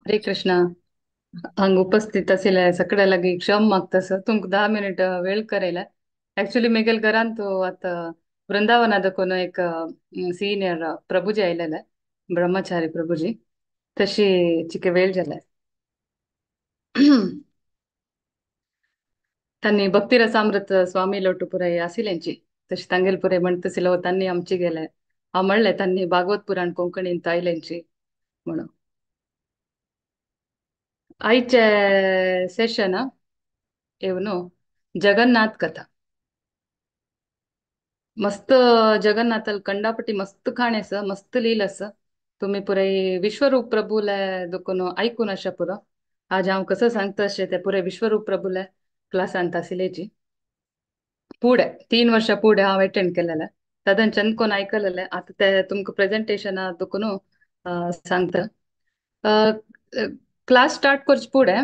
हरे कृष्णा. हांग उपस्थित असलेल्या सगळ्यालागी क्षम मागतास तुमक 10 मिनिट वेळ करेला. ऍक्च्युली मेगेल घरान तो आता वृंदावनात कोण एक सीनियर प्रभुजी आयलेला ब्रह्मचारी प्रभुजी तशी चिके वेळ झालाय. त्यांनी भक्तिरसामृत स्वामी लोटुपुराय आसिलेंची तशी तांगेलपुरे म्हणतसिलो त्यांनी आमची गेले म्हणले त्यांनी भागवत पुराण कोंकणीन तायलेंची म्हणून आईचे सेशन एवनो जगन्नाथ कथा मस्त. जगन्नाथल कंडापटी मस्त खाणेस मस्त लीलस. तुम्ही पुरे विश्वरूप प्रभूला दुखून ऐकून अशा पुरं आज हांव कसं सांगता अशें ते पुरे विश्वरूप प्रभूला क्लास आणता सिलेजी पुढे 3 वर्ष पुढे हांव अटेंड केलेलं तदन कोण ऐकलेलं आता ते तुमका प्रेझेंटेशन दुखून सांगता. क्लास स्टार्ट करचे पुढे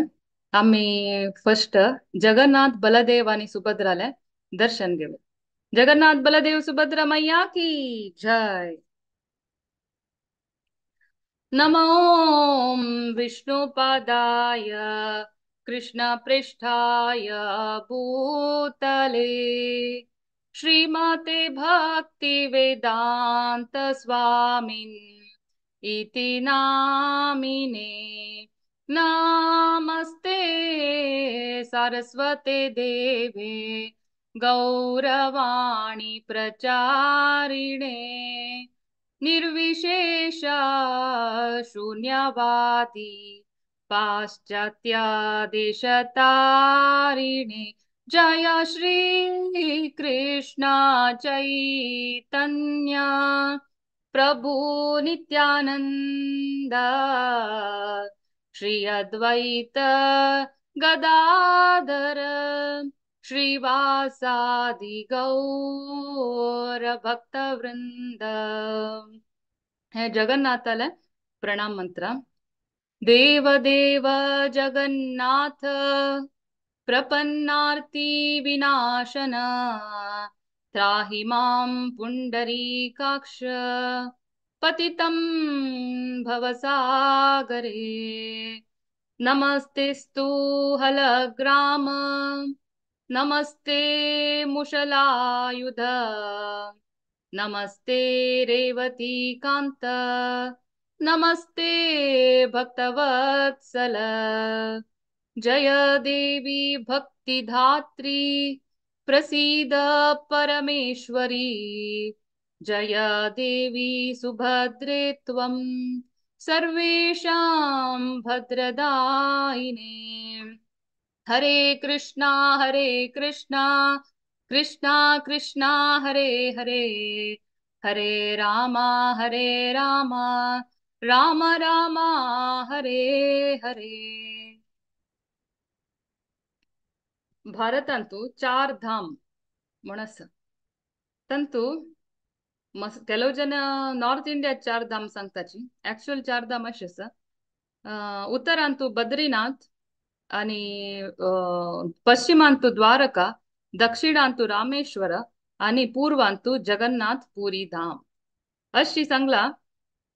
आम्ही फर्स्ट जगन्नाथ बलदेव आणि सुभद्राले दर्शन घेऊ. जगन्नाथ बलदेव सुभद्रा मैया की जय. नमो विष्णुपादाय कृष्णपृष्ठाय भूतले श्रीमते भक्तिवेदान्त स्वामिन् इति नामिने. नमस्ते सरस्वते देवे गौरवाणी प्रचारिणे निर्विशेष शून्यवादी पाश्चात्य देशतारिणे. जय श्री कृष्ण चैतन्य प्रभु नित्यानंद श्री अद्वैत गदाधर श्रीवासादि गौर भक्त वृंद. हे जगन्नाथाला प्रणाम मंत्र. देव देव जगन्नाथ प्रपन्नार्ती विनाशन त्राहि मां पुंडरीकाक्ष पतितं भवसागरे. नमस्तेस्तु हलग्राम नमस्ते मुशलायुध नमस्ते रेवती कांत नमस्ते भक्तवत्सल. जय देवी भक्तिधात्री प्रसीद परमेश्वरी. जय देवी सुभद्रे त्वं सर्वेषां भद्रदायिने. हरे कृष्णा कृष्णा कृष्णा हरे हरे हरे रामा राम राम हरे हरे. भारतांतू 4 धाम म्हणस तंतू मस ಕೆಲವು ಜನ ನಾರ್ತ್ ಇಂಡಿಯಾ 4 धाम सांगताची ऍक्च्युअल 4 धाम अशेस. उत्तरांतू बद्रीनाथ आणि पश्चिमांतू द्वारका दक्षिणांतू रामेश्वर आणि पूर्वांतू जगन्नाथ पुरी धाम अशी सांगला.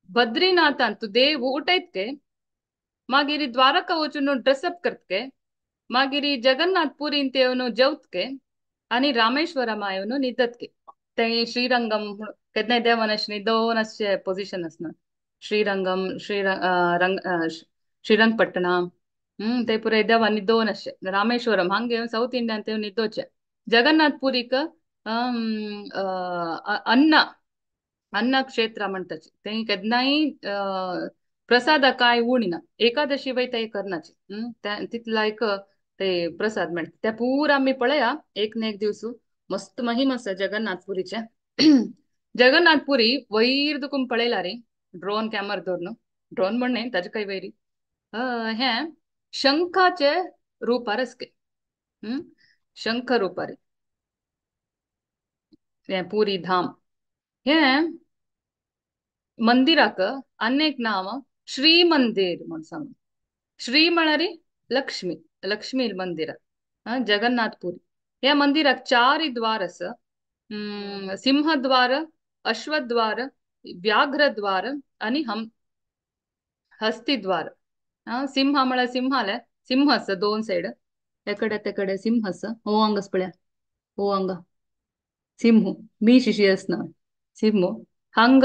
बद्रीनाथांतू देव उठैतके मागिरी द्वारका वचून ड्रेसअप करतके मागिरी जगन्नाथ पुरीन तेवनो जेवतके आणि रामेश्वर मायवनो निदतके ते श्रीरंगम केदने देवन अशनी 2 पोझिशन असणार. श्रीरंगम ಶ್ರೀರಂಗಪಟ್ಟಣ ते पुरे देवानी 2 रामेश्वरम हंगे सौತ್ इंडियन ते निदोचे. जगन्नाथ पुरीक अन्न अन्न क्षेत्र म्हणताची ते केदनाई प्रसाद काय उणीना एकादशी वय ते करनाची तिथला एक ते प्रसाद म्हणते त्या पूर आम्ही पळया एक न एक दिवस मस्त महिमा असा जगन्नाथपुरीच्या. जगन्नाथपुरी वैर दुकुम पळेला रे ड्रोन कॅमेरा दौरनो ड्रोन म्हणणे ताजे काही वैरी हे शंखाचे रूपार असके. शंख रूपारे हे पुरी धाम हे मंदिराक अनेक नाव श्री मंदिर म्हणून सांग. श्री म्हणारी लक्ष्मी लक्ष्मी मंदिर जगन्नाथपुरी या मंदिराक 4 द्वार अस. सिंहद्वार अश्वद्वार व्याघ्रद्वार आणि हस्तिद्वार सिंह म्हळ्यार सिंहाले सिंह आसा दोन साइड एकडे तेकडे सिंह आसा हो हांगास पळया हो हांगा सिंह मी शिशी असना सिंह हंग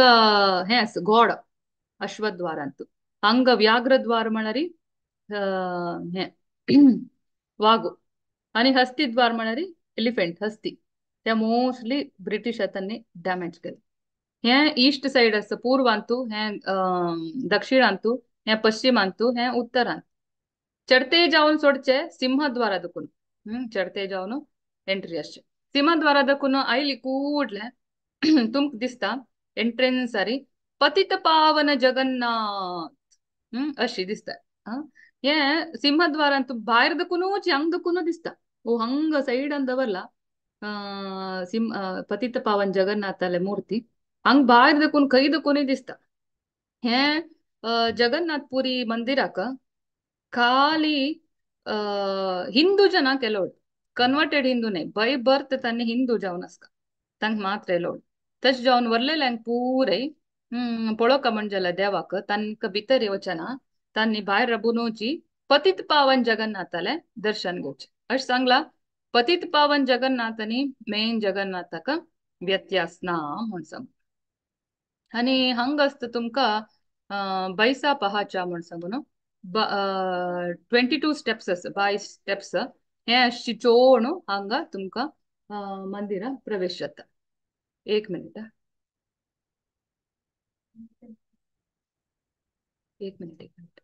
हे आसा घोड अश्वद्वार अंतू हंग व्याघ्रद्वार म्हळ्यार हे वाघ आणि हस्तिद्वार म्हळ्यार एलिफंट हस्ती त्या मोस्टली ब्रिटिश त्यांनी डॅमेज केले हे ईस्ट साइड आसा पूर्वांतू हे दक्षिणांतू हे पश्चिमांतू हे उत्तरांत चढते जावन सोडचे सिंहद्वार दकुन चढते जावन एंट्री असचे सिंहद्वार दकुन आयली कूडले तुमक दिसता एंट्रेन्स सारी पतित पावन जगन्नाथ अशी दिसता आ? हे सिंहद्वारांत भायर दकुनूच हंग दकुनू दिसता ओ हंग सैडान दवरला पतित पावन जगन्नाथाले मूर्ती हंग भायर दकुन खंय दकुनूय दिसता हे जगन्नाथपुरी मंदिराक ಖಾಲಿ ಹಿಂದೂ ಜನ ಕೆಲೋಡು ಕನ್ವರ್ಟೆಡ್ ಹಿಂದೂನೇ ಬೈ ಬರ್ತ್ ತನ್ನೆ ಹಿಂದೂ ಜಾವನಸ್ಕ ತಂಗ್ ಮಾತ್ರ ಎಲೋಡು ತಶ್ ಜಾವನ್ ವರ್ಲೆಲ್ಲ ಹಂಗ್ ಪೂರೈ ಪೊಳಕ ಮಂಜಲ ದೇವಾಕ ತನ್ಕ ಬಿತರಿ ವಚನ ತನ್ನಿ ಬಾಯ್ ರಬುನೋಚಿ ಪತಿತ್ ಪಾವನ್ ಜಗನ್ನಾಥಲೆ दर्शन घेवचे अश सांगला पतित पावन जगन्नाथनी मेन जगन्नाथक व्यत्यास ना म्हण सांग आणि हंग असत तुमका बैसा पहाचा म्हण सांगू न्हू 22 स्टेप्स अस 22 स्टेप्स हे अशी चोण हांगा तुमका मंदिरा प्रवेश जाता एक मिनिट एक मिनिट एक मिनिट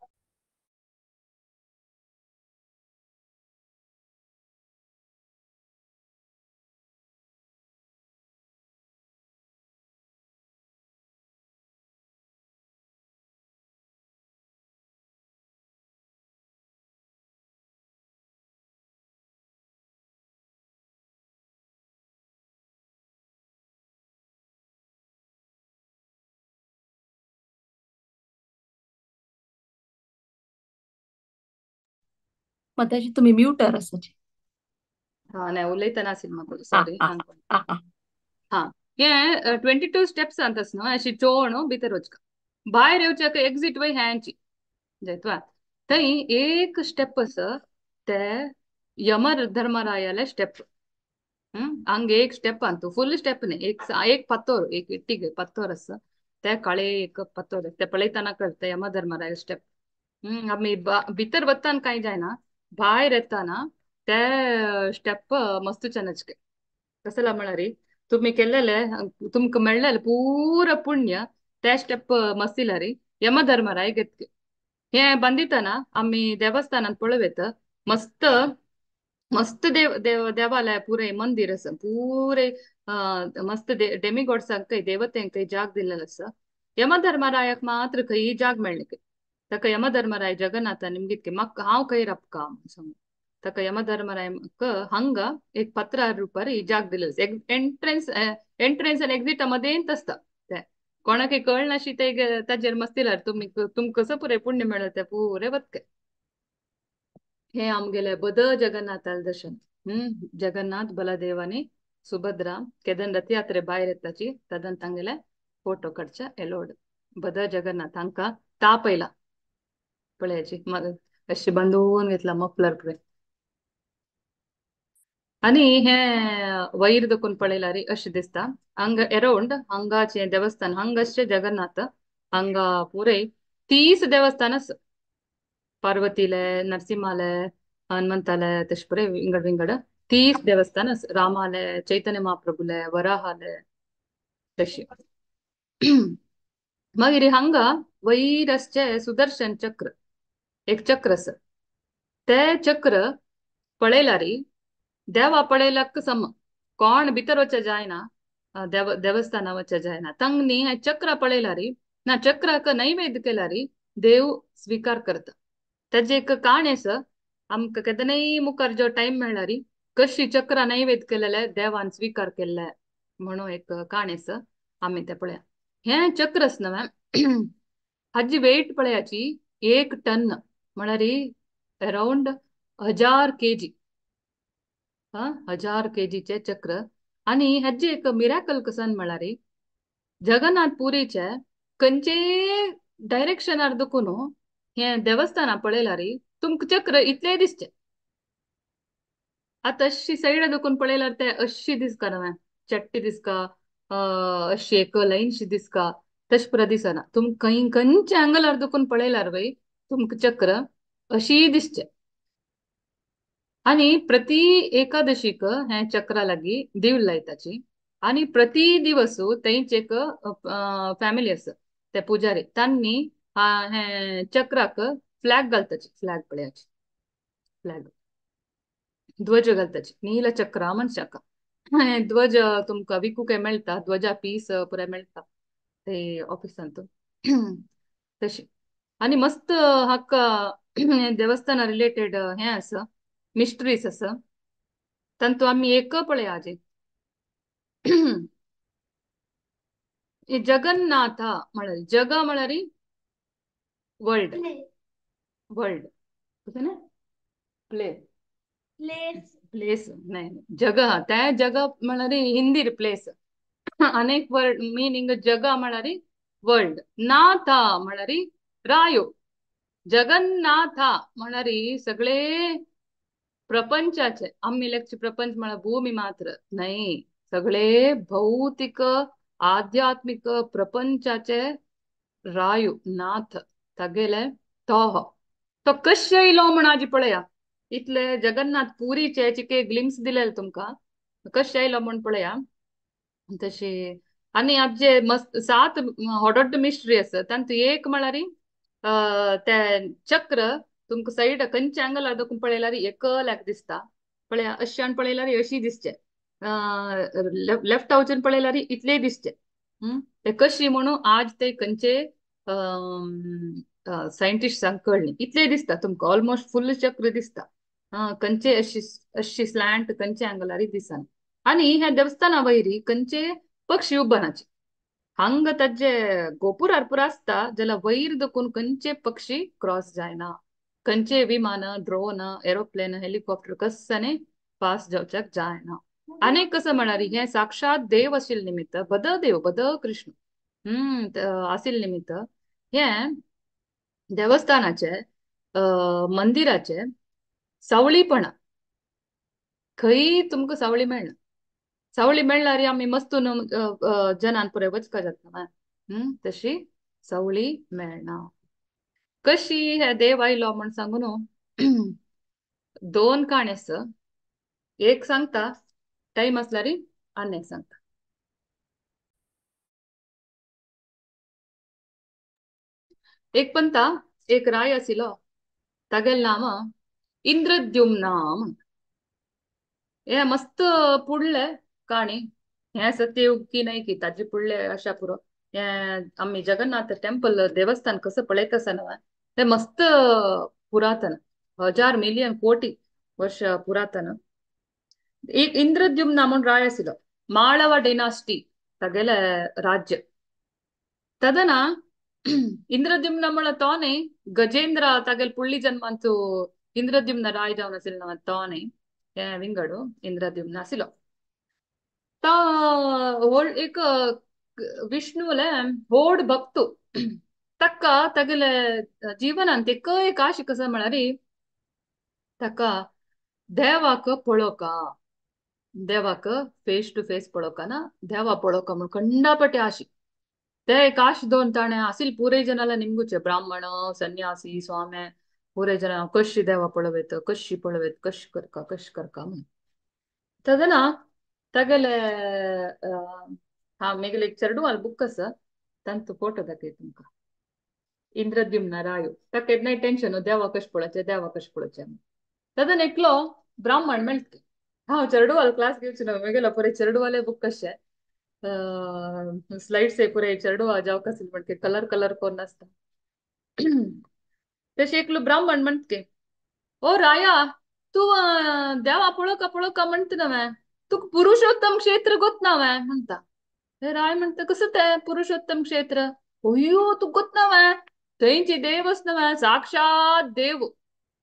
माताजी तुम्ही म्यूटर असाचे हा नाही उलयतना आसिल म्हाका हा सॉरी हा हा हा हा हे 22 स्टेप्स अंतस न्हू अशी चोण भितर वचका भायर येवच्याक एक्झिट वय ह्यांची जायतवा थंय एक स्टेप आसा ते यम धर्मरायाले स्टेप ಹಂಗೆ एक स्टेप ಅಂತೂ ಫುಲ್ ಸ್ಟೆಪ್ ನೇ एक पत्तोर एक इट्टिगे पत्तोर अस ते काळे एक पत्तोर ते पळयतना कळतं यमधर्मराय स्टेप आम्ही भितर वताना काय जायना भायर येताना ते स्टेप मस्त चनचके कसला म्हळ्यार तुम्ही केलेले तुमका मेळलेले पूर पुण्य ते स्टेप मस्तिला ರೀ ಯಮಧರ್ಮರಾಯ ಗೆದ್के हे ಬಂದಿತನ आम्ही देवस्थानात पळवेत मस्त मस्त देवालय पुरे मंदिर असं पुरे मस्त डेमिगॉड काही देवतेंक काही जाग दिलेलं असं यमधर्मरायाक मात्र खंय जाग मेळ्ळी ताका यमधर्मराय जगन्नाथ निमगितके मक हांव खंय रपका म्हणून ताका यमधर्मराय हंग एक पत्रार रुपार जाग दिलेलं एंट्रन्स आणि एक्झिट मदेंत असता ते कोणाक कळनाशी ते ताजेर मस्तिलार तुम कसं पुरे पुण्य मेळत ते पुरे वतके हे आमगेले बद जगन्नाथाल दर्शन जगन्नाथ बलदेवानी सुभद्रा केदन रथ यात्रे बाहेर येताची तदन तांगेले फोटो काढच्या एलोड बद जगन्नाथ हांका तापयला पळयाची अशी बांधून घेतला मफलर पुरे आणि हे वैर दकून पळयला री अशें दिसता हांगा अराउंड हांगाचे देवस्थान हांगाचे जगन्नाथ हांगा पुरे 30 देवस्थान पार्वतीले नरसिंहाले हनुमंताले तशे पुरे विंगड विंगड 30 देवस्थान रामाले चैतन्य महाप्रभुले वराहाले तशी मागीर हांगा वैरसचे सुदर्शन चक्र एक चक्र आसा ते चक्र पळयला देवा पळयलाक सम कोण भितर वच्चे जायना देवस्थाना वच्चे जायना तंग न्ही हे चक्र पळयला ना चक्राक नैवेद्य केला देव स्वीकार करता त्याचे एक काण आसा आमकां केदनय मुखार जो टाइम मेळ्ळा कशी चक्र नैवेद्य केलेले देवान स्वीकार केले म्हणून एक काण आसा आम्ही ते पळया हे चक्र आसना मॅम हाजी वेट पळयाची 1 टन म्हळ्यार अराउंड 1000 kg 1000 kgचे चक्र आणि हेजे एक मिराकल कसन म्हळ्यार जगन्नाथ पुरीचे खंयचे डायरेक्शनार दुखून हे देवस्थान पळयला री तुमक चक्र इतले दिसचे. आता अशी सैड दुखून पळयल्यार ते अशी दिसका नव्हे चट्टी दिसका अशी एक लाईनशी दिसका तशी पुरा दिसना तुम खंय खंयचे अँगलार दुखून पळयल्यार वय तुमक चक्र अशी दिसचे. आणि प्रति एकादशीक हे चक्रा लागी दिव लायताची आणि प्रति दिवसू थंयच एक फॅमिली आसा ते पुजारी तांणी हे चक्राक फ्लॅग घालताची फ्लॅग पळयाची फ्लॅग ध्वज घालताची नील चक्र मनशाका हे ध्वज तुमका विकूक मेळटा ध्वजा पीस पुरे मेळटा ते ऑफिसांत तशी आणि मस्त हाका देवस्थाना रिलेटेड हे आसा मिस्ट्रीज आसा तांतू आम्ही एक पळया आजे जगन्नाथ म्हळ्यार जग म्हळ्यार वर्ल्ड वर्ल्ड ना प्ले प्लेस नाही जग त्या जग म्हळ्यार हिंदीर प्लेस अनेक वर्ड मीनिंग जग म्हळ्यार वर्ल्ड नाथ म्हळ्यार रायो जगन्नाथ म्हळ्यार सगळे प्रपंचाचे आम्ही लेखचे प्रपंच म्हणा भूमी मात्र नाही सगळे भौतिक आध्यात्मिक प्रपंचाचे रायू नाथ तगेले तो तो कशे इलो म्हणाजी पळया इतले जगन्नाथ पुरीचे चिके ग्लिम्स दिलेले तुमका कशे इलो म्हण पळया तशी आणि आजे मस्त सात होडोड मिस्ट्री आसा तांतू एक म्हळ्यार ते चक्र तुमका साईड खंयच्या अँगलार देखून पळयल्यार एक लायक दिसता पळया अशान पळयल्यार अशी दिसचे लेफ्ट वचून पळयल्यार इतले दिसचे ते कशी म्हणून आज ते खंयचे सायंटिस्टांक कळ्ळी इतले दिसता तुमका ऑलमोस्ट फुल चक्र दिसता खंयचे अशी अशी स्लॅंट खंयचे अँगलार दिसना आणि ह्या देवस्थाना वयरी खंयचे पक्षी उबनाचे हांग ताजे गोपुर हरपूर आसता जाल्यार वयर देखून खंयचे पक्षी क्रॉस जायना खंयचे विमान ड्रोन एरोप्लेन हेलिकॉप्टर कसने पास जावच्याक जायना अनेक कसं म्हणारी हे साक्षात देव आशिल निमित्त बद देव बद कृष्ण आसिल निमित्त हे देवस्थानाचे मंदिराचे सावळीपणा खंय तुमकां सावळी मेळना सावळी मेळल्यार आमी मस्तून जनान पुरे वचका जाता तशी सावळी मेळना कशी हे देव आयलो म्हण सांगून दोन काणी आसा एक सांगता टाइम आसल्यार आनी एक सांगता एक पंता एक राय आशिलो तागेल नाम इंद्रद्युम्ना म्हण हे मस्त पुडले काणी हे सत्य की नाही की ताजे पुडले अशा पुरो हे आम्ही जगन्नाथ टेम्पल देवस्थान कसं पळयता नवा ते मस्त पुरातन 1000 मिलियन कोटी वर्ष पुरातन एक इंद्रद्युम्ना म्हणून राय आशिलो माळव डेनास्टी तागेले राज्य तदना इंद्रद्युम्न म्हणला तोने गजेंद्र तागेल पुಳ್ಳಿ जन्मांचो इंद्रद्युम्न राय जावन आसिल नवा तोने हे विंगडू इंद्रद्युम्न आसिलो तो एक विष्णुले व्हड भक्तू तक्का तगेले जीवनांत एक आशे कसा म्हळ्यार ताका देवाक पळोवका देवाक फेस टू फेस पळोवका ना देवा पळोवका म्हण खंडापटे आशी ते एक आश दोन ताणे आसिल पुरे जनाला निमगुचे ब्राह्मण सन्यासी स्वामी पुरे जन कशी देवा पळवेत कशी करका म्हण तदना तगेले मेगले एक चरडू वाल बुक आसा तांतू फोटो दाखय तुमका इंद्रद्युम्न रायो ताका केन्नाय टेन्शन देवा कशें पळोवचे तदन एकलो ब्राह्मण मेळटा हांव चरडू वाल क्लास घेवची ना मेगेलो पुरे चरडू वाले बुक कशे स्लाइड्स पुरे चरडू जावक आसिल म्हणके कलर कलर कोण नासता तशें एकलो ब्राह्मण म्हणके ओ राया तू देवा पळोवका म्हणता नवे तुका पुरुषोत्तम क्षेत्र गोत नवे म्हणता हे राय म्हणता कसं ते पुरुषोत्तम क्षेत्र अयो तू गोत नवे थंयची देवच नवे साक्षात देव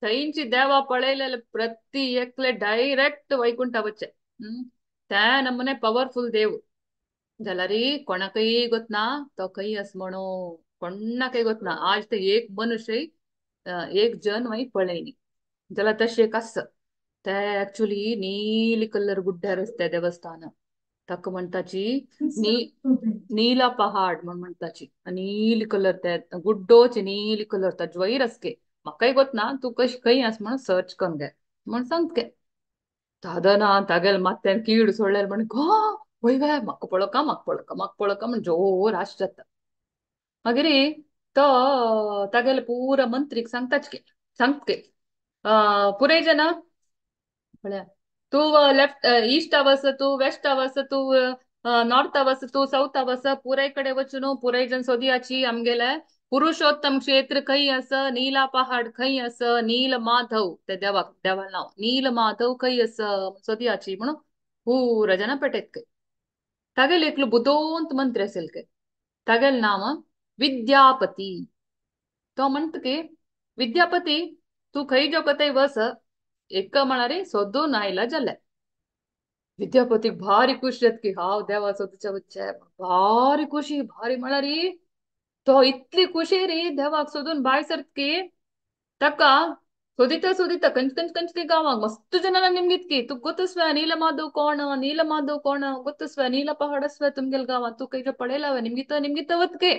थंयची देवा पळयलेले प्रति एकले डायरेक्ट वैकुंठ वच्चे त्या नमने पॉवरफुल देव जाल्यार कोणाकय गोतना तो खंय आस म्हणो कोणाकय गोतना आज ते एक मनुष्य एक जन वही पळयनी जाल्यार तशें एक आसा ते ऍक्च्युली नील कलर गुड्ड्यार आसता देवस्थान ताका म्हणटाची नी नीला पहाड म्हण म्हणटाची नील कलर ते गुड्डोच नील कलर ताज वयर आसके म्हाकाय गोतना तू कश खंय आस म्हण सर्च करून घे म्हण सांगतके दादना तागेल माथ्यान कीड सोडल्यार म्हण गो वय वय म्हाका पळोवका म्हाका पळोवका म्हाका पळोवका म्हण जोर आश जाता मागीर तो तागेले पूरा मंत्रीक सांगताच सांगतके पुरे जन म्हळ्यार तू लेफ्ट ईस्ट वस तू वेस्ट वस तू नॉर्थ वस तू साउथ वस पुराय कडे वचून पुराय जन सोदियाची आमगेले पुरुषोत्तम क्षेत्र खंय आस नीला पहाड खंय आस नील माधव ते देवा नाव नील माधव खंय आस सोदियाची म्हणून पुरा जन पेटयत काय तागेल एकलो बुदोंत मंत्री असेल काय तागेल नाव विद्यापती तो म्हणत की विद्यापती तू खंय जो कोताय वस एक म्हणारे सोदून आयला जाल्यार विद्यापतीक भारी खुशी जात की हांव देवा सोदूच्या वच्चे भारी खुशी भारी म्हळ्यार तो इतली खुशी रे देवाक सोदून भायर सरत की ताका सोदिता सोदिता कंच कंच कंच ती गांवाक मस्त जनांना निमगीत की तू गोतस्व नील माधव कोण नील माधव कोण गोतस्व नील पहाडस्व तुमगेल गांवात तू खंय पळयला निमगीत निमगीत वतके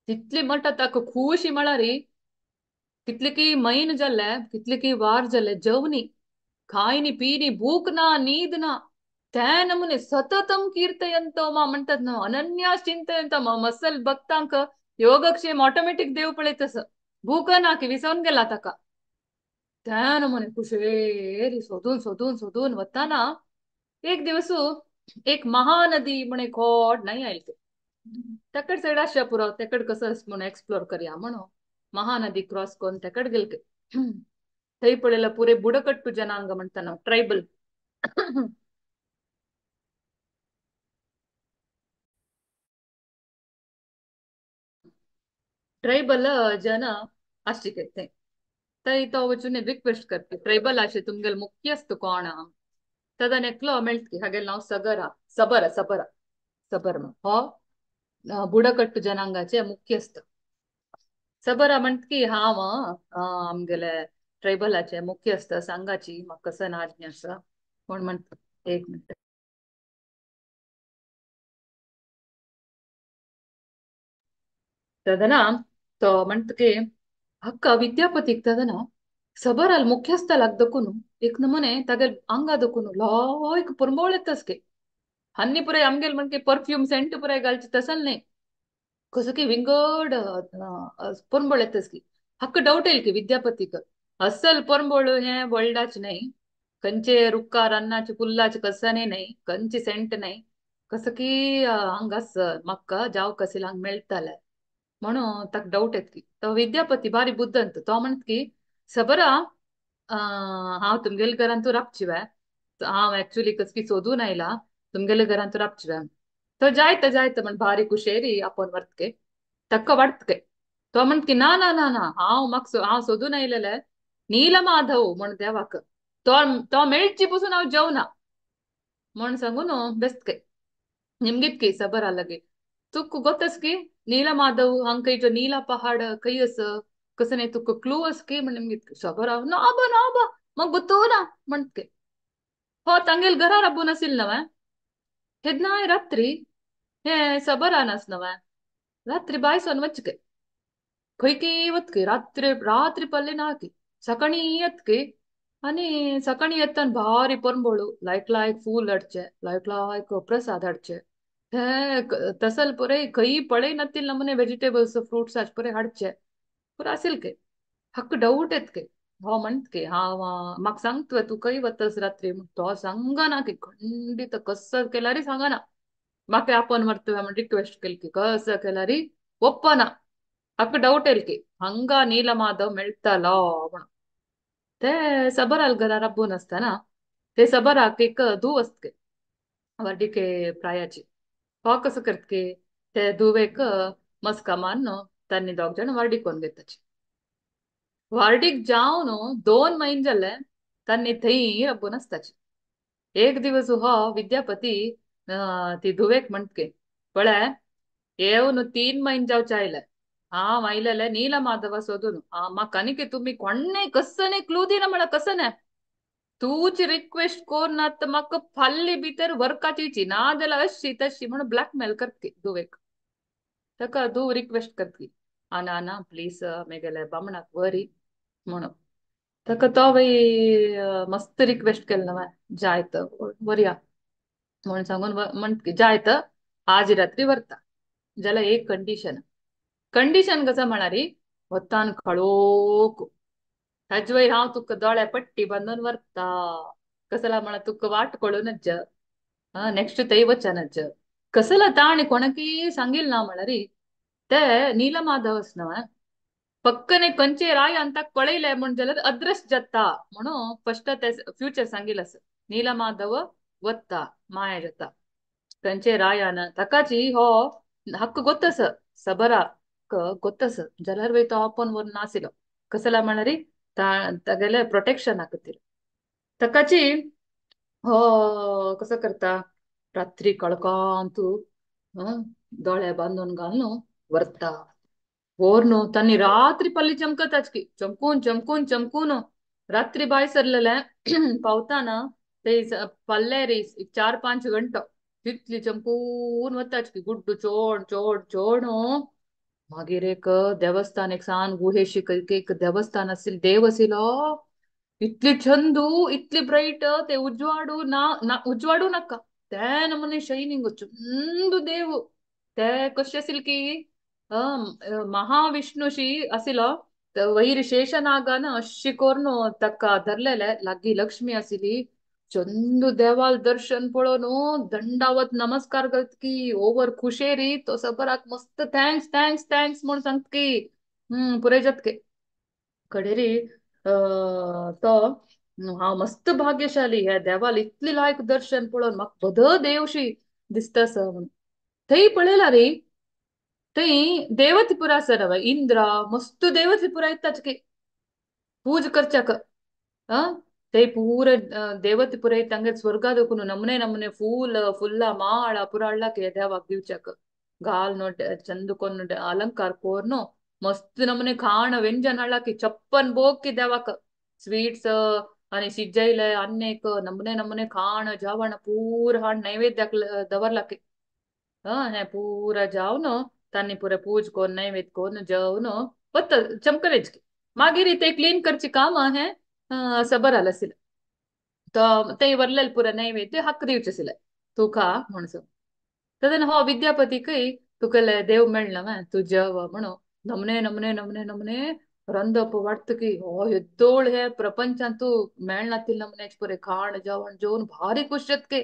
तितली म्हणटा ताका खुशी म्हळ्यार कितले की मैन जाल्ले कितले की वार जाल्ले जेवणी खायनी पिनी भूक ना नीद ना त्या नमुने सततम कीर्तयंतो मा म्हणतात ना अनन्यास चिंतयंतो मा मसल भक्तांक योगक्षेम ऑटोमॅटिक देव पळयतस भूक ना की विसरून गेला ताका त्या नमुने कुशेरी सोदून सोदून सोदून वताना एक दिवस एक महानदी म्हणे खोड नाही आयल ते तेकड साईड आशा पुरो तेकड कसं म्हणून एक्सप्लोर करया म्हणून महानदी क्रॉस करून तेकड गेल थंय पळयला पुरे बुडकट्टू जनांग म्हणटा ट्रायबल ट्रायबल जन आशिके थंय तो वचून रिक्वेस्ट करपी ट्रायबल आशे तुमगेल मुख्यस्त कोण तदन एकलो मेळटकी हागेल नाव सगरा सबरा सबरा सबर हो बुडकट्टू जनांगाचे मुख्यस्त सबरा म्हणत की हांव आमगेले ट्रायबलाचे मुख्यस्त सांगाची म्हाका कसं आज्ञा आसा कोण म्हणत एक मिनिट ತದನ म्हणटके हक्का विद्यापतीक तदನ सबराल मुख्यस्थल दकुनु एक नमने तागेल अंगा दकुनु लायक परमोळेतसके हन्नी पुरे आमगेल म्हणके परफ्यूम सेंट पुरे घालचे तसल नाही कसं की विंगड परंबोळेतसकी हक्क डाऊट येईल की विद्यापतीक असल परंबोळू हे वर्ल्डाच नाही कंचे रुक्कार अन्नाचे पुल्लाचे कसने नाही कंचे सेंट नाही कसं की हंगास मक्का जाव कसिल हंग मेळताले म्हणून ताका डाऊट येत की तो विद्यापती बारी बुद्धंत तो म्हणत की सबरा हांव तुमगेले घरान तू राबचिवे हांव एक्चुअली कसकी सोदून आयला तुमगेले घरान तू राबचिवे तो जायत जायत म्हण भारी कुशेरी आपण वर्तके तक्क वाटतके तो म्हणत की ना ना ना ना हांव सोदून आयलेले नीलमाधव म्हण देवाक तो तो मेळची पसून हांव जेवना म्हण सांगून बेस्तके निमगीत की सबर अलगे तुक गोतस की नीला माधव हांग जो नीला पहाड़ कई अस कसने तुक क्लू अस की म्हण निमगीत सबर ना बा मग गुत्तू ना म्हणके हो तांगेल घरा रब्बून असिल नव हेदनाय रात्री हे सबर आनस नव रात्री बायसोन वचके खैकी ಇವತ್ಗೆ ರಾತ್ರಿ ಪಲ್ಲೆನ ಹಾಕಿ ಸಕಣಿ ಎತ್ಕೆ आणि सकाळी येताना भारी परंबोळू लायक लायक फूल हाडचे लायक लायक प्रसाद हाडचे हे तसल पुरे खंय पळय नातील नमुने व्हेजिटेबल्स फ्रुट्स आज पुरे हाडचे पुरे असेल के हक्क डाऊट येत के हो म्हणत के हांव म्हाका सांगतोय तू खंय वतस रात्री तो सांगना की खंडीत कसं केला रे सांगना म्हाका आपण मरतोय म्हणून रिक्वेस्ट केली की कसं केला री ಒಪ್ಪನ ಹಕ್ಕ ಡೌಟ್ ಇಲ್ಕಿ ಹಂಗ ನೀಲಮಾಧವ್ ಮೆಳ್ತಲ म्हणून ते सबराल घरा राबून असताना ते सबराक एक धूव असतके वाडीके प्रायाची हो कसं करतके ते धुवेक मस्का मारून तांणी दोग जण वार्डीक कोण घेताचे वार्डीक जावन 2 महिने जाले तांणी थंय राबून असताचे एक दिवस हो विद्यापती ती धुवेक म्हणतके पळय येवन 3 महिने जावचे आयले हा माहिलेले नील माधव सोदून हा मा कनिके तुम्ही कोणने कसने क्लू दिना मला कसने तूच रिक्वेस्ट कोर ना तर मग फाल्ली भितर वर्काची नादला अशी तशी म्हणून ब्लॅकमेल करते दुवेक तका दू रिक्वेस्ट करते आना आना प्लीज मेगेले बामणाक वरी म्हणून तका तो बाई मस्त रिक्वेस्ट केलं ना जायत वरया म्हणून सांगून म्हणत की जायत आज रात्री व्हरता जाल्यार एक कंडिशन कंडिशन कसं म्हणारी वतान खळोक ताजे वयर हांव तुका दोळ्या पट्टी बांदून व्हरता कसला म्हणा तुका वाट कळूनच नेक्स्ट थंय वचनच कसला ताण कोणाकी सांगिल ना म्हणारी ते ನೀಲಮಾಧವಸ್ ಪಕ್ಕನೆ ಕಂಚೆ ರಾಯ ಅಂತ ಕೊಳೆಯಿಲೆ ಮುಂಜಾನೆ ಅದ್ರಸ್ ಜತ್ತ म्हणू फर्स्ट ते फ्युचर सांगिलस ನೀಲಮಾಧವ वत्ता माया जता कंचे रायान तकाची हो हक्क गोतस सबरा गोतस जलर वयतो आपण वर नासिलो कसला म्हणरी तगेले प्रोटेक्शन हाकतील तकाची हो कसं करता रात्री कळकांतू हं दोळे बांधून घालून वरता ಓರ್ನು ತನ್ನಿ ರಾತ್ರಿ ಪಲ್ಲಿ ಚಮಕತಾಚ್ಕಿ ಚಮಕೂನ್ ಚಮಕೂನು ರಾತ್ರಿ ಬಾಯಿ ಸರ್ಲಲೆ पावतान ते पल्ले रे 4-5 घंटा तितली चमकून वताच की गुड्डू चोड चोड चोड मागीर एक देवस्थान एक सान गुहेशी एक देवस्थान असेल देव असिलो इतली चंदू इतली ब्राईट ते उजवाडू ना उजवाडू नका ते नमने शೈನಿಂಗ್ चंदू देव ते कशे असेल की महाविष्णुशी असिलो वैर शेषनागान अशी कोर्न तक्का धरलेले लागी लक्ष्मी आसिली चंदू देवाल दर्शन पळोवन दंडावत नमस्कार करत की ओव्हर खुशेरी तो सबराक मस्त थँक्स थँक्स थँक्स म्हणून सांगत की पुरे जतके कडेरी तो हांव मस्त भाग्यशाली हे देवाल इतली लायक दर्शन पळोवन म्हाका बद देवशी दिसतास म्हणून थंय पळयला रे थंय देवतीपुरा सर इंद्र मस्त देवतीपुरा येताच पूज करच्याक ते पूर देवतीपुरा ತಂಗೆ ಸ್ವರ್ಗದಕ್ಕೂ ನಮನೆ ನಮನೆ ಫುಲ್ಲ ಮಾಳ ಪುರಾಳ್ಲಕ್ಕೆ ದೇವಾಗ ದಿವ್ಚಕ್ ಗಾಲ್ ನೋಟ್ ಚಂದಕೊಂಡ್ ಅಲಂಕಾರ ಕೋರ್ನು मस्त नमने खाण व्यंजन हाडलाकी छप्पन भोग की देवाक स्वीट्स आणि शिज्जयले अन्नेक नमने नमने खाण जेवण पूर हाड नैवेद्याक दवरलाकी ने पूरा जावन तांनी पुरे पूज कोन नैवेद्य कोन जेवन बत्त चमकलेच की मागीर ते क्लीन करची काम हे सबर आलसिल ते वरलेल पुरा नैवेद्य हक्क दिवचेसिले तू खा म्हणसो तदन हो विद्यापती कई तुकले देव मेळना तू जेव म्हणू नमने नमने नमने नमने ರಂದಪ್ಪ वाटतकी हो ಎದ್ದೋಳ್ हे ಪ್ರಪಂಚಂತೂ ಮೇಳ್ನತಿಲ್ ನಮನೆಚ್ ಪುರೆ खाण जेवण जेवून भारी खुश शेतके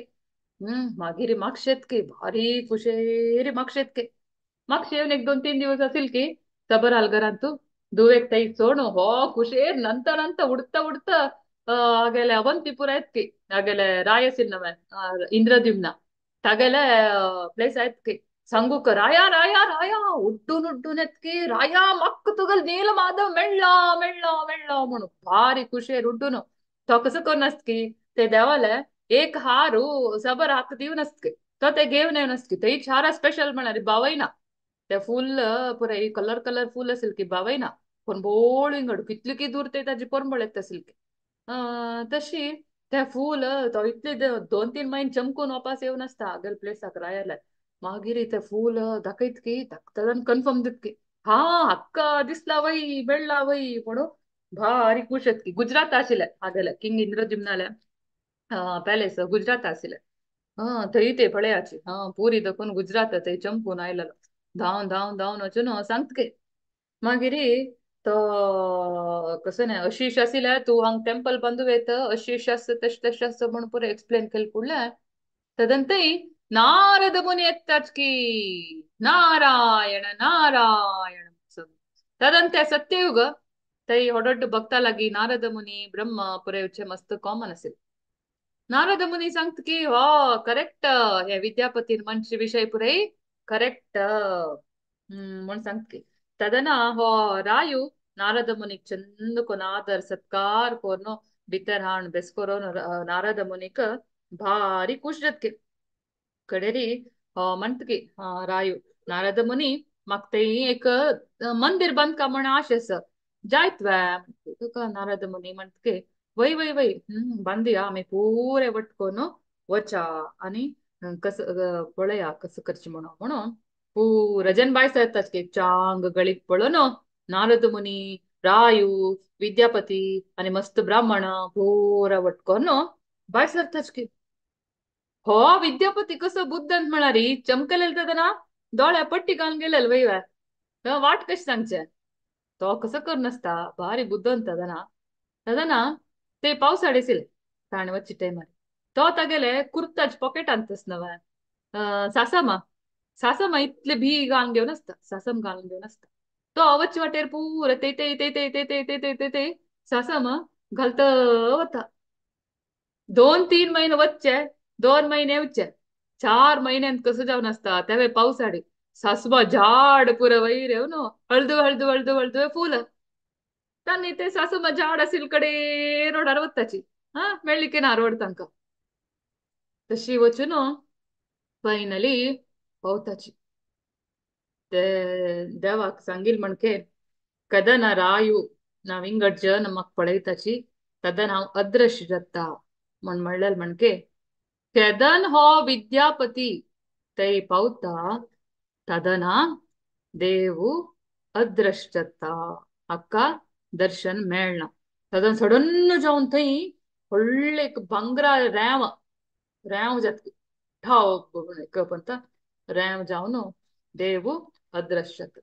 मागिरी माग शेतके भारी खुशेरी माग शेतके माग शेवन 1-2-3 दिवस असेल की सबर आलगरांतू दुवेक तೈ सोणू हो खुशेर नंतर नंतर उडता उडता आगेले अವಂತಿಪುರ ಎತ್ಕಿ आगेले रायसीन नवे इंद्रद्युम्न तागेले प्लेस आयतकी संगूक राया राया राया उड्डून एत्की राया मक्क तुगल नील माधव मेळ्ळा मेळ्ळा मेळ्ळा म्हणून भारी खुशेर उड्डून तो कसं कोण की ते देवाले एक हारू सबर हाक दिवन की तो ते घेवन येवन की ते हारा स्पेशल म्हणारी बावयना ते फुल पुरे कलर कलर फुल असेल की बावयना पण बोळिंगड कितली की दूर ते ताजी परंबळ येत असेल की तशी ते फूल तो इतले 2-3 महिने चमकून वापस येवन आसता आगल प्लेसाक रायले मागीर ते फूल दाखयत की धाकटल्यान कन्फर्म दित की हा हक्क दिसला वय बेळ्ळा वय म्हणून भारी खुश की गुजरात आशिल्ले आगेले किंग इंद्रजिम्नाले पॅलेस गुजरात आशिल्ले थंय ते पळयाची पुरी दखून गुजरात थंय चमकून आयलेलो धांवन धांवन धांवन वचून सांगत की मागिरी तो कसं नाही आशिष आसिले तू हांग टेम्पल बांदू येत आशिष आस तश तश आस म्हणून पुरे एक्सप्लेन केले पुडले तदंतई नारद मुनी येताच की नारायण नारायण तदंते सत्ययुग तई ಹೊಡೊಟ್ಟು भक्ता लागी नारद मुनी ब्रह्म पुरे मस्त कॉमन असेल नारद मुनी सांगत की हो करेक्ट हे विद्यापती मंच विषय पुरे करेक्ट म्हणून सांगत की तदना हो रायू नारद मुनीक चंद कोन आदर सत्कार कोरनो भितर हाण बेस्कोरोन नारद मुनीक भारी खुश जतके कडेरी म्हणत की रायू नारद मुनी मग ते एक मंदिर बांदका म्हण आशेस जायतव्या तुका नारद मुनी म्हणतके वय वय वय बांदया आम्ही पुरे वटकोन वचा आणि कस पळया कसं करची म्हणून पुरा जन बायस येतात की चांग गळीत पळून नारद मुनी रायू विद्यापती आणि मस्त ब्राह्मण पुरा वटकोन बायस येतात की हो विद्यापती कसं बुद्धंत म्हणारी चमकलेल तर ना डोळ्या पट्टी घालून गेलेल वैव्या वाट कशी सांगचे तो कसं कर नसता भारी बुद्धंत ना ಅದನ್ನ ते पावसाळेसिल ताण वच्ची ಟೈಮರ್ तो ತಗೆಲೆ ಕುರ್ತಾಜ್ ಪಾಕೆಟ್ ಅಂತಸ್ನವ सासमा सासमा इतले भी घालून घेऊन असता सासम घालून घेऊन असता तो अवच वाटेर पूर ते सासम घालत होता 2-3 महिने वच्चे 2 महिने उच्चे 4 महिन्यांत कसं जाऊन असता त्यावे पावसाळी सासबा झाड पुरं वैर न हळदू हळदू हळदू हळदू फुल त्यांनी ते सासू माझ्या आडासीलकडे रोडार वत्ताची हा मेळ्ळी की ना रोड तांका तशी वचून फायनली पावताची ते देवाक सांगील म्हणके कदन रायू नाव इंगड जन मग पळयताची तदन हांव अदृश्य जाता म्हणलेल म्हणके केदन हो विद्यापती ते पावता तदना देव अदृश्य जाता हाका दर्शन मेळना तदन सडन जावन थंय व्हडले एक भांगरा रेंव रेंव जातकी ठाव कपंत रेंव जावन देव अदृश्य जाता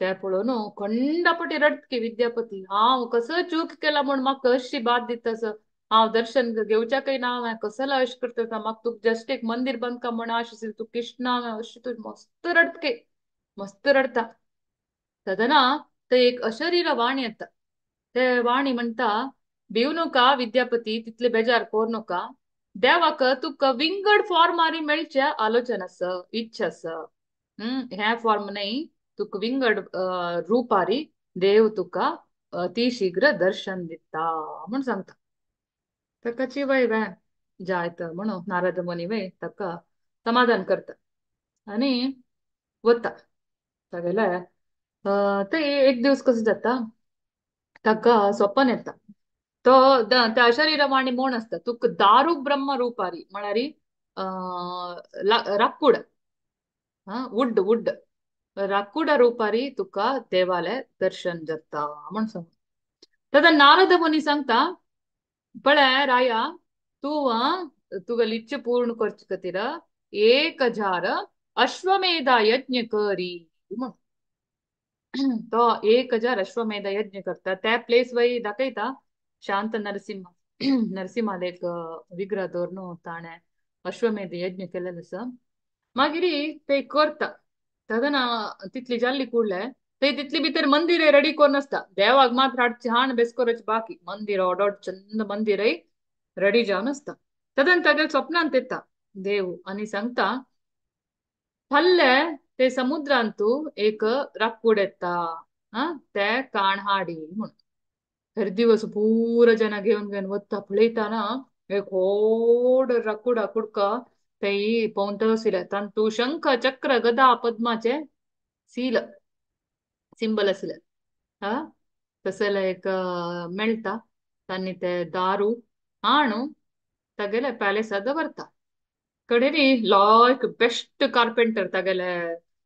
ते पळोवन खंडापटी रडतकी विद्यापती हांव कसं चूक केला म्हण म्हाका अशी बात दितास हांव दर्शन घेवच्याकय ना हांवें कसला अश करता म्हाका तुका जस्ट एक मंदिर बांदका म्हण आशिल्ली तू कृष्णा अशी तू मस्त रडतके मस्त रडता तदना ते एक अशरीर वाणी येता ते वाणी म्हणता भिव नका विद्यापती तितले बेजार कोर नका देवाक तुका विंगड फॉर्म मारी मेळचे आलोचन आस इच्छा आस हे फॉर्म नाही तुका विंगड रूपारी देव तुका अति शीघ्र दर्शन दिता म्हण सांगता तकाची वय वॅ जायत म्हणून नारद मुनी वय तका समाधान करता आणि वता सगळे ते एक दिवस कसं जाता ताका स्वप्न येता तो त्या शरीरवाणी म्हण असता तुका दारू ब्रह्म रूपारी म्हळ्यार राकुड वुड वुड राकुड रूपारी तुका देवालय दर्शन जाता म्हण सांग तदा नारद मुनी सांगता पळय राया तू तुगेली इच्छा पूर्ण करचे खातीर 1000 अश्वमेध यज्ञ करी म्हण तो 1000 अश्वमेध यज्ञ करता त्या प्लेस वय दाखयता शांत नरसिंह नरसिंहाल एक विग्रह दवरून ताणे अश्वमेध यज्ञ केलेलो आसा मागिरी ते करता तदना तितली जाल्ली कुडले ते तितली भितर मंदिर रेडी करून आसता देवाक मात्र हाडची हाण बेस करची बाकी मंदिर ऑर्डर चंद मंदिर रेडी जावन आसता तदन तागे स्वप्नांत येता देव आणि सांगता थल्ले ते समुद्रांतू एक राकूड येता ते काण हाडी म्हणून हर दिवस पूर जना घेऊन घेऊन वत्ता पळयता ना एक व्हड राकूड कुडका ते पवंत आशिल्ले तांतू शंख चक्र गदा पद्माचे सील सिंबल आशिल्ले हा तसले एक मेळता तांणी ते दारू आणू तागेले पॅलेसात दवरता कडेनी लायक बेस्ट कार्पेंटर तागेले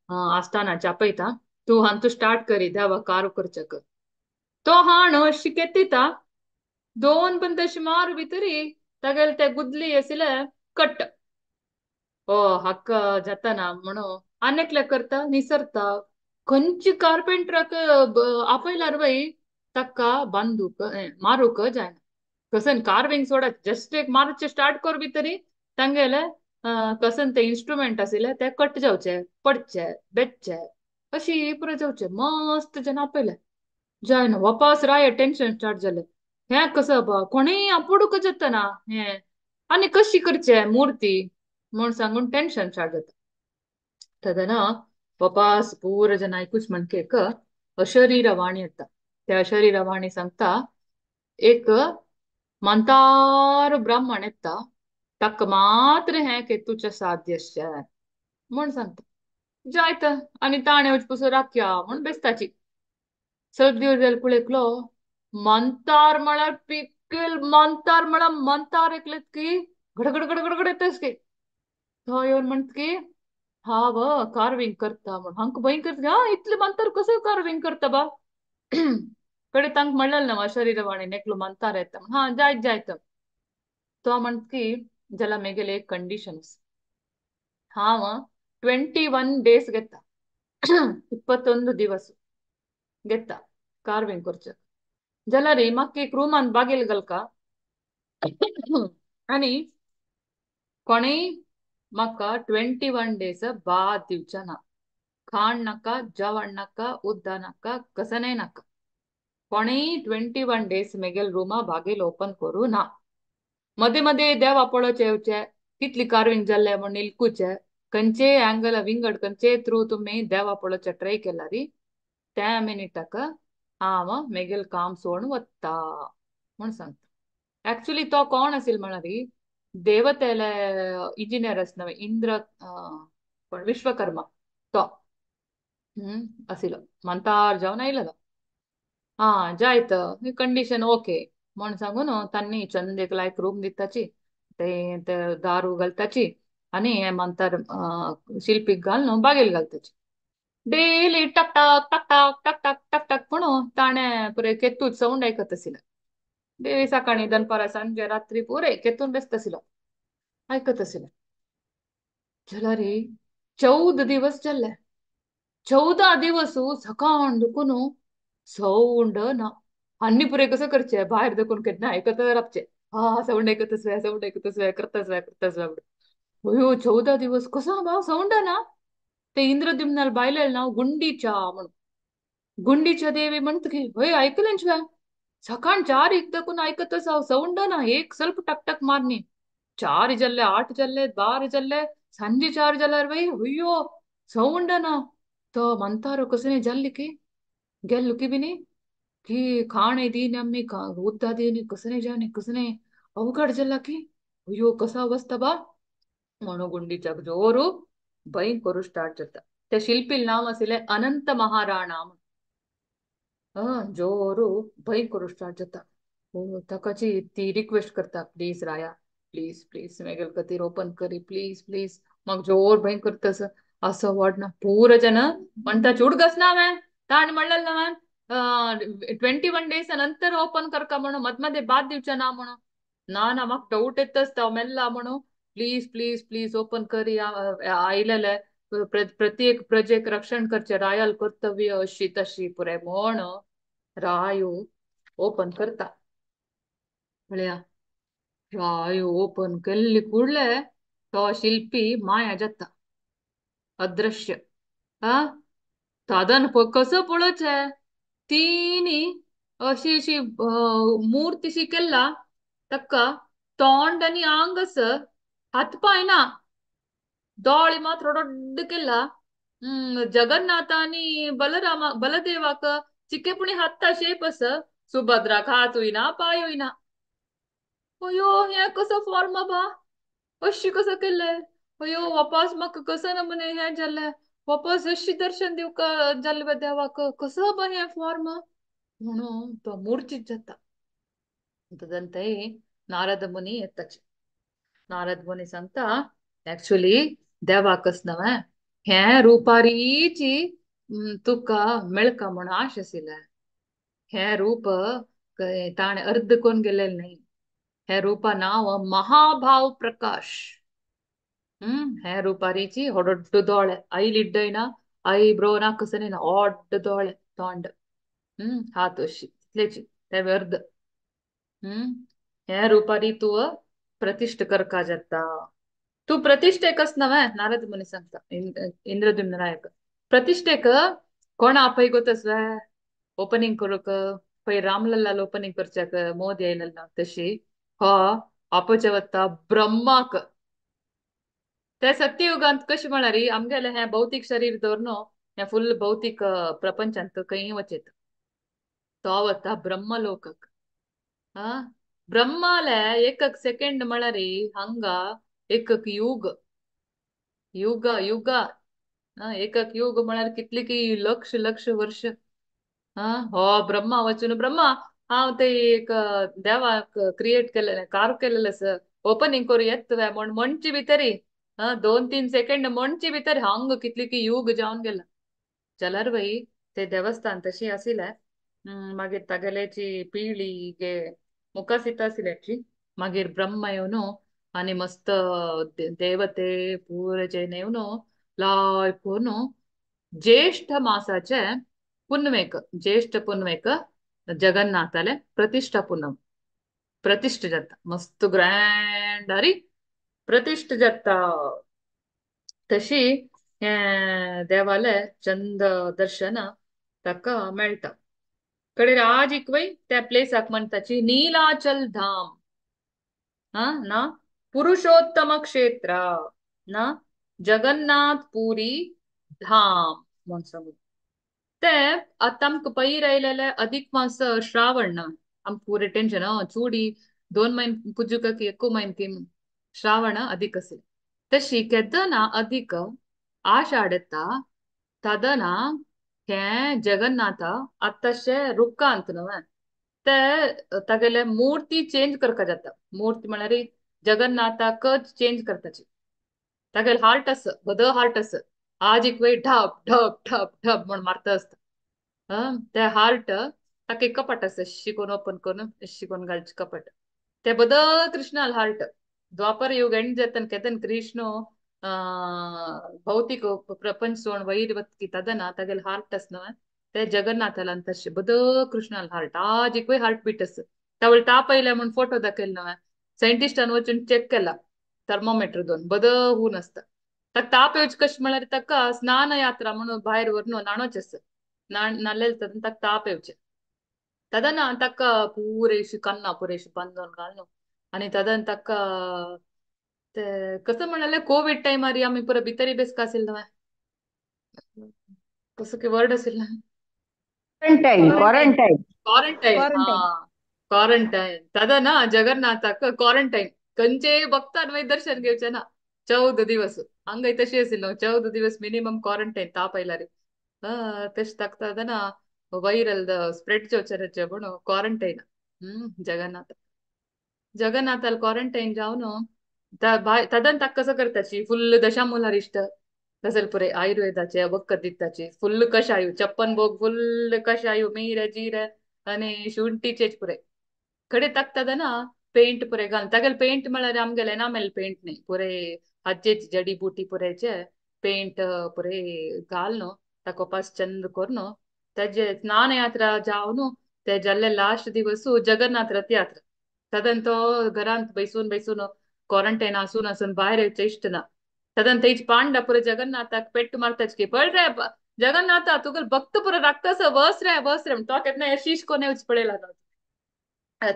आस्थानाचे आपयता तू हांतू स्टार्ट करी देवा कार करचेक तो हाण अशी केतिता 2 पण मारू भितरी तागेले ते गुदली आशिल्ले कट ओ हक्क जाताना म्हणून आनेकले करता निसरता खंयची कार्पेंटराक आपयल्यार वय ताका बांदूक मारूक जायना कसन कार्विंग सोडा जस्ट एक मारूचे स्टार्ट कर भितरी तांगेले कसन ते इन्स्ट्रुमेंट आशिल्ले ते कट जावचे पडचे बेतचे अशी पुरो जावचे मस्त जन आपयले जायना वापस राय टेन्शन स्टार्ट जाले हे कसं कोणीय आपडूक जातना हे आणि कशी करचे मूर्ती म्हूण सांगून टेन्शन स्टार्ट जाता तदना वापस पूर जन आयकूच म्हणकेक अशरीरवाणी येता त्या अशरीरवाणी सांगता एक मंतार ब्राह्मण येता ताका मात्र हे केतूचे साध्य म्हण सांगता जायत आणि ताणे वचपासून राखया म्हण बेस्ताची चड दिवस जाले कुळेकलो मंतार म्हळ्यार पिक्कील मंतार म्हळ्यार मंतार ऐकलेत की गडगड गडगड गड येतेस की तो येऊन म्हणत की हा व कार्विंग करता म्हण हंक भयंकर हा इतले मंतार कसं कार्विंग करता बा कडे तांक म्हणलें ना शरीरवाणी नेकलो मंतार येता हा जायत जायत तो म्हणत की ज्याला मेगेले एक कंडिशन हांव 21 days घेता 21 दिवस घेता कार्विंग करचे जाल्यार म्हाका एक रूमान बागेल घालका आणि कोणेय म्हाका 21 days बाद दिवच्या ना खाण नाका जेवण नाका उद्दा नाका कसनय नाका कोणेय 21 days मेगेल रूमा बागेल ओपन करू ना मदे मदे देवा पळोवचे येवचे कितली कार्विंग जाल्ले म्हण निलकुचे खंयचे अँगल विंगड खंयचे थ्रू तुम्ही देवा पळोवचे ट्रय केला री त्या मिनिटाक हांव मेगेल काम सोडून वत्ता म्हण सांगता ऍक्च्युली तो कोण आसिल म्हणारी देवतेले इंजिनियर आसना इंद्र कोण विश्वकर्मा तो आसिलो मंतार जावन आयलो हा जायत कंडिशन ओके म्हण सांगून तांणी चंदेक लायक रूम दिताची ते दारू घालताची आणि हे मंतर शिल्पीक घालून बागेल घालताची डेली टक टक टक टक टक टक टक टक म्हणून ताणे पुरे केतूच साऊंड ऐकत आसिला डेली सकाळी दनपारा सांजे रात्री पुरे केतून बेस्त आसिलो ऐकत आसिलो जाल्यार 14 दिवस जाल्ले 14 दिवस सकाळ दुखून सौंड ना अन्नी पुरे कसं करचे बाहेर देखून केन्ना ऐकत रावचे हा साऊंड ऐकतच करतच अयो 14 दिवस कसं बा साऊंड ना ते इंद्रद्युम्नाल बायलेल नाव गुंडीच्या म्हणून गुंडीच्या देवी म्हणत की होय ऐकलं शिवाय सकाळ 4 देखून ऐकतच हांव साऊंड ना एक ಸ್ವಲ್ಪ टकटक मारनी 4 जल्ले 8 जल्ले 12 जल्ले संजे 4 जल्ल्यार बाई अಯ್ಯೋ ಸೌಂಡ್ ना तो मंतारो कसने जल्ली की गेल्लो की बिनी की खाणे दीन अम्मी का उद्दा दीन कसने जाने कसने अवघड जल्ला की अಯ್ಯೋ कसा अवस्था बा मनोगुंडीच्या जोरू बैन करू स्टार्ट जाता त्या शिल्पील नाव आसिले अनंत महाराणा जोरू भय करू स्टार्ट जाता हो ताकाची ती रिक्वेस्ट करता प्लीज राया प्लीज प्लीज मेगेल खातीर ओपन करी प्लीज प्लीज मग जोर भय करतस असं वाटना पूर जन म्हणता चुडगस ना मैं ताण म्हणलं ना मैं 21 days नंतर ओपन करका म्हणून मध मध्ये बाद दिवच्या ना म्हणून ना म्हाका डाऊट येतच तो मेल्ला म्हणून प्लीज प्लीज प्लीज ओपन करी आयलेले प्रत्येक प्रजेक रक्षण करचे रायाल कर्तव्य अशी तशी पुरे म्हण रायो ओपन करता म्हळ्या रायो ओपन केल्ली कुडले तो शिल्पी माया जाता अदृश्य हा साधन कसं पळोवचे तिनी अशी अशी मूर्तीशी केला तक्का तोंड आणि आंगस हातपाय ना दोळे मात्र ದೊಡ್ಡ केला जगन्नाथ आणि बलदेवाक चिकेपुणी हातता शेप अस सुभद्राक हात होईना पाय होईना अयो हे कसं फॉर्म बा अशी कसं केलंय अयो वापस मग कसं नमुने हे झालंय वापस अशी दर्शन देऊ का जाल्ले देवाक कसं बा हे फॉर्म म्हणून तो मूर्छित जाता तದಂತೆ नारद मुनी येताचे नारद मुनी सांगता ऍक्च्युली देवाकच नव हे रुपारीची तुका मेळका म्हण आश आसिले हे रूप ताणे अर्ध कोण गेलेले नाही हे रूपा नाव महाभाव प्रकाश हे ರೂಪಾರಿಚಿ ಹೊಡೊಡ್ಡ ದೋಳೆ ಐಲಿಡ್ಡೈನ ಐಬ್ರೋನ ಕಸನೇನ ಒಡ್ಡ ದೋಳೆ तोंड हात अशी तितलेची ते व्यर्ध हे रुपारी तू प्रतिष्ठ करका जाता तू प्रतिष्ठेकच नव्हे नारद मुनी सांगता इंद्रद्युम्न नायक प्रतिष्ठेक कोण आपय गोतस ओपनिंग करूक पै रामलल्लाल ओपनिंग करच्याक मोदी आयलल्ला तशी हो आपोवचे वता ब्रह्माक ते सत्ययुगांत कशी म्हणारी आमगेले हे भौतिक शरीर धरून हे फुल भौतिक प्रपंचांत खंय वचेत तो वता ब्रह्मलोकक हा ब्रह्माले एकक सेकंड म्हळ्यारी हांगा एकक युग युग युग एकक युग म्हळ्यार कितली की लक्ष लक्ष वर्ष. हा हो ब्रह्मा वचून ब्रह्मा हांव ते एक देवाक क्रिएट केलेले कार्व केलेले सर ओपनिंग करू येत म्हण म्हणची भितरी 2-3 सेकंड म्हणची भितर हांग कितली की युग जावन गेला जाल्यार बाई ते देवस्थान तशी आसिले. मागीर तागेल्याची पिळी गे मुखार सीता आसिल्याची मागीर ब्रह्मा येवन आनी मस्त देवते पुरेचे येवन लाय पोवन ज्येष्ठ मासाचे पुनवेक ज्येष्ठ पुनवेक जगन्नाथाले प्रतिष्ठा पुनम प्रतिष्ठा जाता मस्त ग्रँड आरी प्रतिष्ठा जाता तशी देवाले चंद दर्शन ताका मेळटा. कडेन आज इकवय त्या प्लेसाक म्हणटाची नीलाचल धाम. ना पुरुषोत्तम क्षेत्र ना जगन्नाथ पुरी धाम म्हण सांगू ते आता आमक पयर आयलेले अधिक मास श्रावण ना आमक पुरे टेंशन चूडी 2 महिने पुजुका की ఎక్కువ महिने ಶ್ರಾವಣ अधिक असे तशी केदना अधिक आषाढता तदना हे जगन्नाथ आत्ताशे रुक्का अंत नव ते तागेले मूर्ती चेंज करता जाता मूर्ती म्हळ्यार जगन्नाथाकच चेंज करताची तागेले हार्ट अस बद हार्ट अस आज एक वेळ ढप ढप ढप ढप म्हण मारता असता ते हार्ट ताका एक कपाट आसा शिकोन ओपन करून शिकोन घालचे कपाट ते बद कृष्णाल हार्ट द्वापर युग एंड जातन केतन कृष्ण भौतिक प्रपंच सोण वैर बत्की तदना तागेल हार्ट अस न्हय ते जगन्नाथाला तशे बद कृष्णाल हार्ट आज एक हार्ट बीट अस तावळ ताप आयल्या म्हण फोटो दाखयले न्हय सायंटिस्टान वचून चेक केला थर्मोमीटर दोन बद होऊन असता ताका ताप येवचे कशें म्हळ्यार ताका स्नान यात्रा म्हणून भायर व्हरून न्हाणोवचें आसा नाल्लेल ताका ताप येवचे तदन ताका पुरेशी कन्ना पुरेशी बांदून घालून आणि तदन ताका ते कसं म्हणाले कोविड टाइमार आम्ही पुरा भितरी बेस कासिल न्हय कसं की वर्ड असेल ना ಕ್ವಾರಂಟೈನ್ ಕ್ವಾರಂಟೈನ್ ಕ್ವಾರಂಟೈನ್ ಹಾ ಕ್ವಾರಂಟೈನ್ ಕ್ವಾರಂಟೈನ್ ತದನ जगन्नाथाक क्वारंटाईन खंयचे भक्तान वय दर्शन घेवचे ना 14 दिवस हंगय तशी असेल न्हू 14 दिवस मिनिमम क्वारंटाईन ताप आयला रे तशें ताकता ना ವೈರಲ್ ಸ್ಪ್ರೆಡ್ ಚೋಚರಚ್ಚೆ ಬಣು ಕ್ವಾರಂಟೈನ್ जगन्नाथ जगन्नाथाला क्वारंटाईन जाऊन तदन ताक कसं करताची फुल्ल दशामुलारिष्ट गजल पुरे आयुर्वेदाचे वखद दिताचे फुल्ल कशायू चप्पन बोग फुल्ल कशायू मीर जीर आणि ಶುಂಠಿಚೆಚ್ पुरे कडे ताकतದ ना पेंट पुरे घाल तागेल पेंट म्हळ्यार आमगेले एनामेल पेंट न्ही पुरे हज्जेच जडी बुटी पुरेचे पेंट पुरे घाल न्हू ताका पास चंद कोर न्हू तेजे स्नान यात्रा जावन ते जाल्ले लास्ट दिवस जगन्नाथ रथ यात्रा तदन तो घरांत बैसून बैसून क्वारंटाईन आसून आसून भायर येवचे इश्ट ना तदन तेज पांडा पुरे जगन्नाथाक पेट्ट मारताच की पळ रे जगन्नाथ तुगल भक्त पुरे रक्तस बस रे तो केन्ना शीश कोने येवच पळयला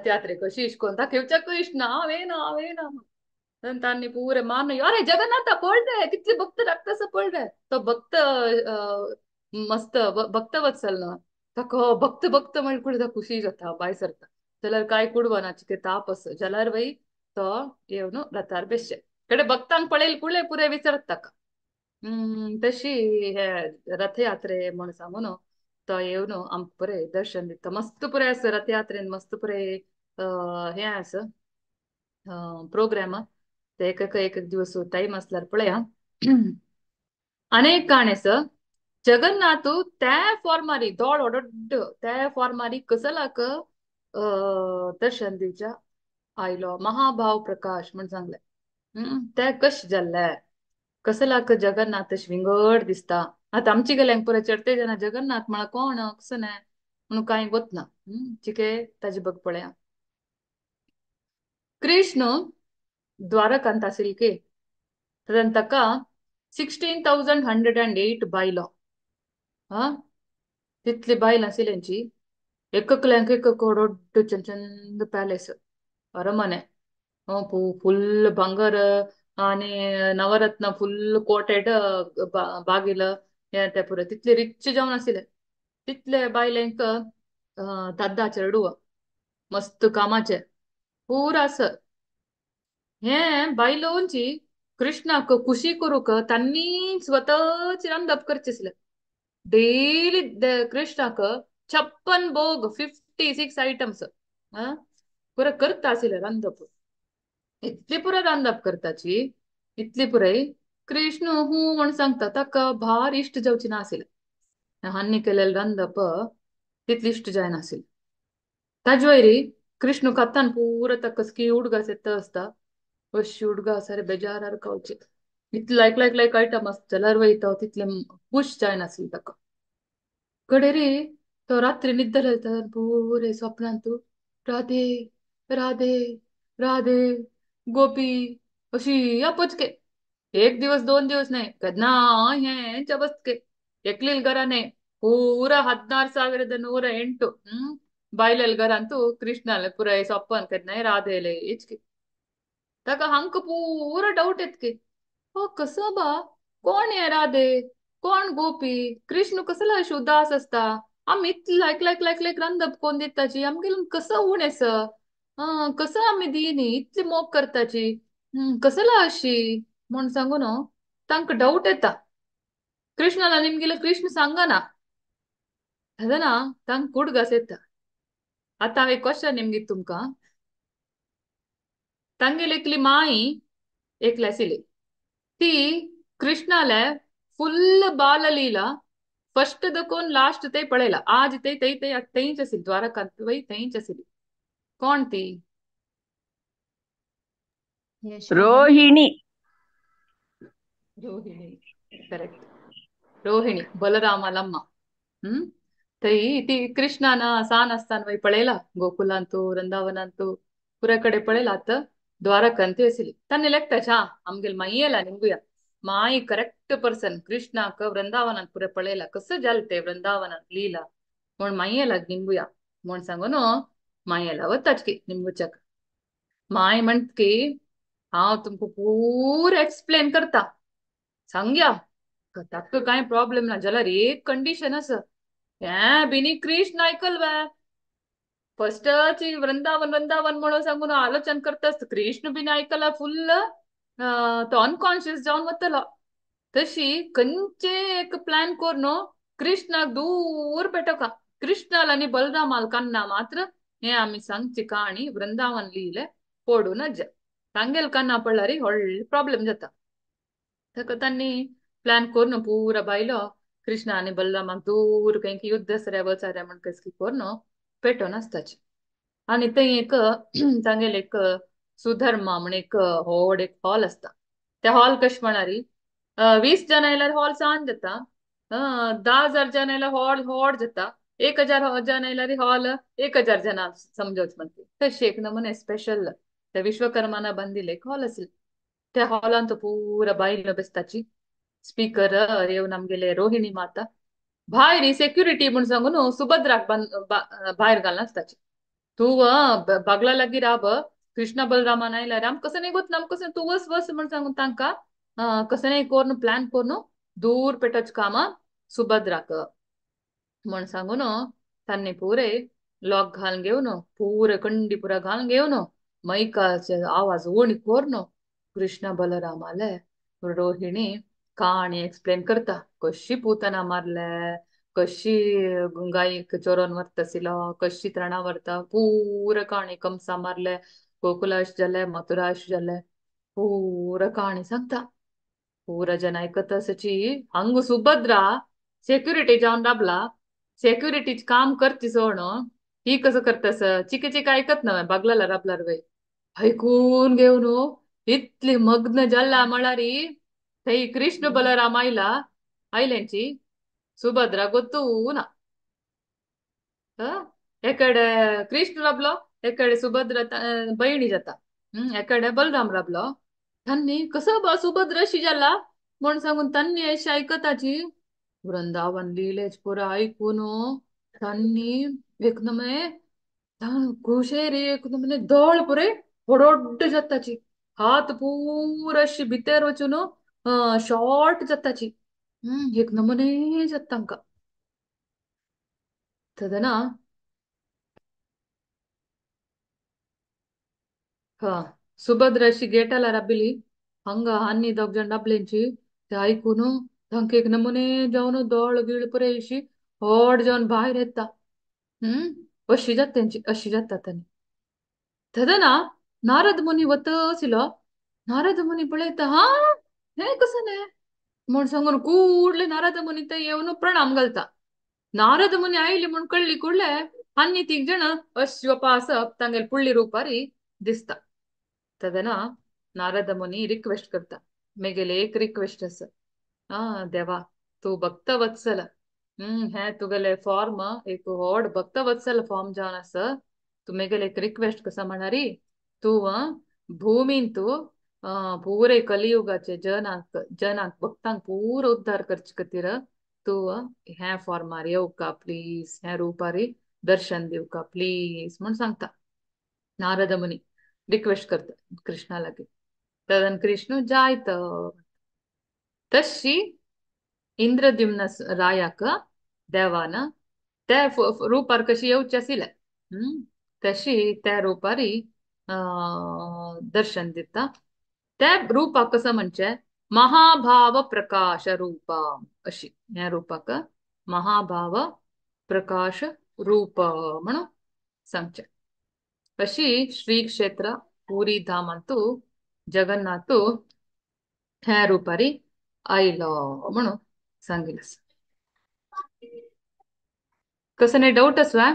यात्रेक शीश कोन ताका येवच्याक इश्ट ना हांवें तांणी पुरे मान अरे जगन्नाथ पळ रे कितले भक्त रक्तस पळ रे तो भक्त मस्त भक्त वत्सल न्हू ताका भक्त भक्त म्हण कुडे खुशी जाता भायर सरता जाल्यार काय कुडवनाचे ते ताप आस जाल्यार बाई तो येवन रथार बेसचे कडे भक्तांक पळयल कुळे पुरे विचारत ताका तशी हे रथयात्रे म्हण सांगून तो येवन आमक पुरे दर्शन दिता मस्त पुरे आस रथयात्रेन मस्त पुरे हे आस प्रोग्राम ते एक दिवस टाइम असल्यार पळया अनेक काणेस जगन्नाथ त्या फॉर्मारी दोळ ओडोड्ड त्या फॉर्मारी कसलाक दर्शन दिवच्या आयलो महाभाव प्रकाश म्हण सांगले ते कश जाल्ले कसलाक जगन्नाथ विंगड दिसता आता आमची गेल्यांक पुरे चर्चे जाणा जगन्नाथ म्हळ्यार कोण कसं नाही म्हणून कांय गोतना चिके ताजे बघ पळया कृष्ण द्वारकांत आसिल की तदन ताका 16,108 बायलो तितली बायल आसिल्यांची एकल्याक एक दोड्ड चंद पॅलेस अरमने फुल्ल भांगर आणि नवरत्न फुल्ल कोटेड बागिल हे ते पुरे तितले रिच जावन आसिले तितले बायलेंक दादा चेडूं मस्त कामाचे पूरा आस हे बायलोंची कृष्णाक खुशी करूक त्यांनी स्वतःची रांदप करचेसले डेली कृष्णाक 56 भोग 56 आयटम्स पुरा करता आसले रांदप इतली पुरा रांदप करताची इतली पुराय कृष्ण हू म्हण सांगता ताका भार इष्ट जावची नासिले हान्नी केलेले रांदप तितली इष्ट जायनासिले ताजवैरी कृष्ण कत्तान पूरा तकस्की उडगास ಎತ್ತ असता अशी उडगास बेजार कवचे इतले लायक आयटम असत जाल्यार वयता तितले खुश जायनासले ताका कड़े रे तो रात्री निद्र येता पुरे स्वप्नांत राधे राधे राधे गोपी अशी या पचके एक दिवस दोन दिवस नाही केदना हे चबसके ಎಕ್ಲಿಲ್ ಗರಾನೆ ಪೂರ 16,108 ಬಾಯ್ಲಲ್ ಗರಂತೂ ಕೃಷ್ಣಲ್ ಪುರ ಸೊಪ್ಪನ್ ಕೆದ್ನ ರಾಧेले इचके ताका हंक पूरा डाऊट येतके हो कसं बा कोण आहे राधे कोण गोपी कृष्ण कसला अशी उदास असता आम्ही इतली लायक रांदप कोण दिताची आमगेल कसं उणेस कसं आम्ही दिनी इतली मोग करताची कसला अशी म्हण सांगू नो तांक डाऊट येता कृष्णाला निमगेलं कृष्ण सांगाना ಅದನ ತಂಗ್ ಕುಡ್ಗಸೆತ್ತ आता हांव एक क्वेश्चन निमगे तुमका तांगेल एकली माई एकली आशिल्ली ती कृष्णाले फुल्ल बाललीला फर्स्ट देखून लास्ट ते पळयला आज ते थंयच आशिल्ली द्वारकांत वय थंयच आशिल्ली कोण ती यशोदा. रोहिणी. रोहिणी करेक्ट रोहिणी बलरामालम्म हम्म थंय ती कृष्णान सान आसताना वय पळयला गोकुलांतू वृंदावनांतू पुऱ्या कಡೆ पळयला आत द्वारकांत आशिल्ली तान्नी लेखताच आमगेल मायेला निंबुया माई करेक्ट पर्सन कृष्णाक वृंदावनात पुरे पळयला कसं जाल ते वृंदावनात लीला म्हण मायेला निंबुया म्हण सांगून मायेला वताचकी निंबुच्याक माय म्हणत की हांव तुमका पूर एक्सप्लेन करता सांगया ताका कांय प्रॉब्लेम ना जाल्यार एक कंडिशन आसा हें बिनी कृष्ण आयकल बा फर्स्ट वृंदावन वृंदावन म्हणून सांगून आलोचन करता कृष्ण बिन आयकला फुल्ल तो अनकॉन्शियस जावन वतलो तशी खंयचे एक प्लॅन कोर न्हू कृष्णाक दूर पेटोका कृष्णाल आनी बलरामाल कान्ना मात्र हे आमी सांगची काणी वृंदावन लिहिले पडूनच तांगेल कान्ना पडल्यार व्हडले प्रॉब्लेम जाता ताका तांणी प्लॅन करून पुरा बायलो कृष्ण आनी बलरामाक दूर खंय युद्ध सरे वचारे म्हण कसकी करून पेटोन आसताचे आनी थंय एक तांगेल एक सुधर्मा म्हण एक व्हड एक हॉल आसता त्या हॉल कशें म्हणारी 20 जण आयल्यार हॉल सान जाता 10,000 जण आयल्यार हॉल व्हड जाता 1,000 जण आयल्यार हॉल 1,000 जणां समजोच म्हणते तशें एक नमुने स्पेशल त्या विश्वकर्माना बांदिल्ले एक हॉल आसले त्या हॉलांत पुरा बायलो बेसताची स्पीकर येवन आमगेले रोहिणी माता भायर सेक्युरिटी म्हण सांगून सुभद्राक भायर घालना आसताची तू बागला लागीं राब कृष्ण बलरामान आयल्यार आम कसं नाही गोत नम कसं तू वस वस म्हण सांगून तांकां कसं नाही कोरून प्लॅन कोरून दूर पेटोच कामा सुभद्राक म्हण सांगून तांणी पुरे लॉक घालून घेवन पुरे कंडी पुरा घालून घेवन मैकाचे आवाज उणी कोरून कृष्ण बलरामाले रोहिणी काणी एक्सप्लेन करता कशी पुतना मारले कशी गायक चोरोन व्हरतसिलो कशी तरणा व्हरता पूर काणी कंसा मारले गोकुलाश जाले मथुराश जाले पूर काणी सांगता पूरा जन ऐकत असची हंग सुभद्रा सेक्युरिटी जाऊन राबला सेक्युरिटीच काम करची सोण ही कसं करतस चिके चिक ऐकत ना बागलाला राबलार वय ऐकून घेऊन इतली मग्न जाल्ला म्हळारी थंय कृष्ण बलराम आयल्यांची सुभद्रा ಗೊತ್ತೂ ना एकडे कृष्ण राबलो एकडे सुभद्रा बहिणी जाता एकडे बलराम राबलो तांणी कसं बा सुभद्रा अशी जाला म्हण सांगून तांणी अशी ऐकताची वृंदावन लिहिलेच पुरा ऐकून तांणी एक नमे कुशेरी एक नमे दळ पुरे व्हडोड्ड जाताची हात पूर अशी भितर वचून शॉर्ट जाताची एक नमुने जाता तांकां तदना हा सुभद्रा अशी गेटाला राबिली हंगा आनी दोग जाण आपल्यांची ते ऐकून तांकां एक नमुने जावन दोळ गिळ पुरे अशी व्हड जावन भायर येता. अशी जाता तेंची अशी जाता तांणी थदना नारद मुनी वत आशिल्लो. नारद मुनी पळयता हा हे कसं न्ही म्हूण सांगून कुडले नारद मुनी थंय येवन प्रणाम घालता. नारद मुनी आयले म्हूण कळली कुडले आनी तीग जाण अशी आसप तांगेले पुळ्ळी रुपारी दिसता. तदना नारद मुनी रिक्वेस्ट करता मेगेले एक रिक्वेस्ट आसा. देवा तू भक्त वत्सल हे तुगेले फॉर्म एक व्हड भक्त वत्सल फॉर्म जावन आसा. तू मेगेले एक रिक्वेस्ट कसा म्हणणारी तू भूमीन तू पुरे कलियुगाचे जनांक भक्तांक पुरो उद्धार करचे खातीर तू हे फॉर्मार येवका प्लीज हे रुपारी दर्शन दिवका प्लीज म्हूण सांगता. नारद मुनी रिक्वेस्ट करता कृष्णा लागीं. तदन कृष्ण जायत तशी इंद्रद्युम्न रायाक देवान त्या रुपार कशी येवची आशिल्ले तशी त्या रुपारी दर्शन दिता. त्या रुपाक कसं म्हणचे महाभाव प्रकाश रूपा अशी ह्या रुपाक महाभाव प्रकाश रूप म्हणून सांगचे. अशी श्री क्षेत्र पुरी धामांतू जगन्नाथू ह्या रुपारी आयलो म्हणून सांगितलं. कसं नाही डाऊट असवा